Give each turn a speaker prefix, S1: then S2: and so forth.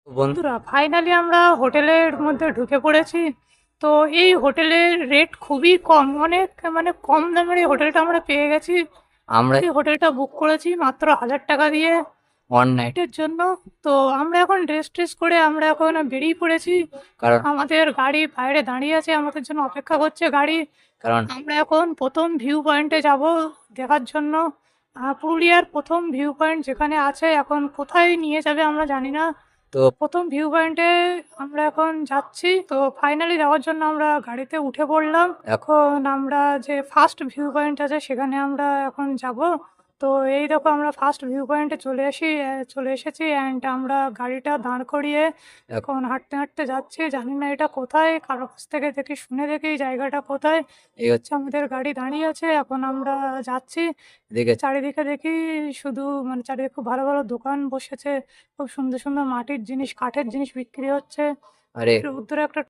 S1: বন্ধুরা ফাইনালি আমরা হোটেলের মধ্যে ঢুকে পড়েছি। তো এই হোটেলের রেট খুবই কম, অনেক মানে কম দামের এই হোটেলটা আমরা পেয়ে গেছি। আমরা এই হোটেলটা বুক করেছি মাত্র 1000 টাকা দিয়ে ওয়ান নাইটের জন্য। তো আমরা এখন ড্রেস ট্রেস করে আমরা এখন বেরিয়ে পড়েছি, কারণ আমাদের গাড়ি বাইরে দাঁড়িয়ে আছে, আমাদের জন্য অপেক্ষা করছে গাড়ি। কারণ আমরা এখন প্রথম ভিউ পয়েন্টে যাব দেখার জন্য। পুরুলিয়ার প্রথম ভিউ পয়েন্ট যেখানে আছে, এখন কোথায় নিয়ে যাবে আমরা জানি না। তো প্রথম ভিউ পয়েন্টে আমরা এখন যাচ্ছি। তো ফাইনালি যাওয়ার জন্য আমরা গাড়িতে উঠে পড়লাম। এখন আমরা যে ফার্স্ট ভিউ পয়েন্ট আছে সেখানে আমরা এখন যাব। তো এই দেখো আমরা ফার্স্ট ভিউ পয়েন্টে চলে এসেছি অ্যান্ড আমরা গাড়িটা দাঁড় করিয়ে এখন হাঁটতে হাঁটতে যাচ্ছি। জানি না এটা কোথায়, কারো কাছ থেকে দেখি শুনে দেখি জায়গাটা কোথায়। এই হচ্ছে আমাদের গাড়ি দাঁড়িয়ে আছে, এখন আমরা যাচ্ছি। চারিদিকে দেখি শুধু মানে চারিদিকে খুব ভালো ভালো দোকান বসেছে, খুব সুন্দর সুন্দর মাটির জিনিস কাঠের জিনিস বিক্রি হচ্ছে। আরে উত্তরে একটা